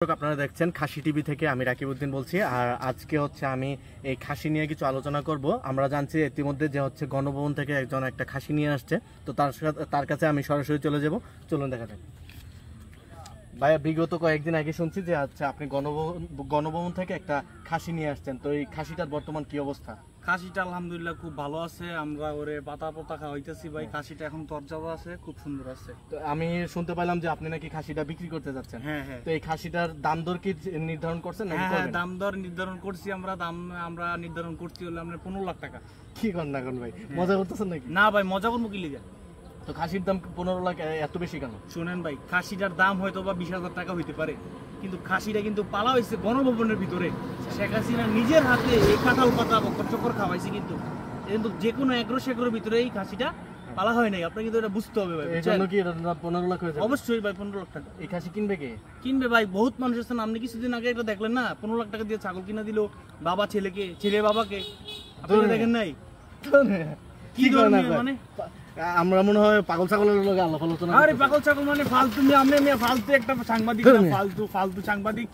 আপনারা দেখছেন খাসি টিভি থেকে আমি রাকিবউদ্দিন বলছি। আর আজকে আমি এই খাসি নিয়ে কিছু আলোচনা করব। আমরা জানছি ইতিমধ্যে যে গণভবন থেকে একজন একটা খাসি নিয়ে আসছে, তো তার কাছে আমি সরাসরি চলে যাব। চলুন দেখা যাক। ভাইয়া, বিগত কয়েকদিন আগে শুনছি যে আপনি গণভবন থেকে একটা খাসি নিয়ে আসছেন, তো এই খাসিটার বর্তমান কি অবস্থা? খাসিটা আলহামদুলিল্লাহ খুব ভালো আছে। আমরা ওরে পাতা খাওয়াইতেছি ভাই। খাসিটা এখন তরজাদা আছে, খুব সুন্দর আছে। তো আমি শুনতে পেলাম যে আপনি নাকি খাসিটা বিক্রি করতে যাচ্ছেন। হ্যাঁ হ্যাঁ। তো এই খাসিটার দাম দর কি নির্ধারণ করছেন নাকি? হ্যাঁ, দাম দর নির্ধারণ করছি আমরা নির্ধারণ করছি হলো আমরা 15 লাখ টাকা। কি করেন না ভাই, মজা করতেছেন নাকি? না ভাই, মজা করবো কি লিগা? তো খাসির দাম 15 লাখ এত বেশি কেন? শুনেন ভাই, খাসিটার দাম হয়তো বা 20,000 টাকা হইতে পারে, কিন্তু খাসিটা কিন্তু পালা হয়েছে গণভবনের ভিতরে। শেখ হাসিনা নিজের হাতে এই কাঁঠাল পাতা বকর চকর খাওয়াইছে, কিন্তু যে কোনো এগ্রোর ভিতরে এই খাসিটা পালা হয় নাই। আপনি কিন্তু এটা বুঝতে হবে ভাই। এই জন্য কি এটা 15 লাখ হয়ে যাবে? অবশ্যই ভাই, 15 লাখ টাকা। এই খাসি কিনবে কে? কিনবে ভাই, বহুত মানুষ আছেন। আপনি কিছুদিন আগে এটা দেখলেন না, 15 লাখ টাকা দিয়ে ছাগল কিনা দিল বাবা ছেলেকে, ছেলে বাবাকে। আপনি দেখেন নাই? কি ধরনের মানে? আমরা মনে হয় পাগল ছাগলের লগে আলাপ আলোচনা। আরে পাগল ছাগল মানে ফালতু, আমি ফালতু একটা সাংবাদিক, ফালতু সাংবাদিক।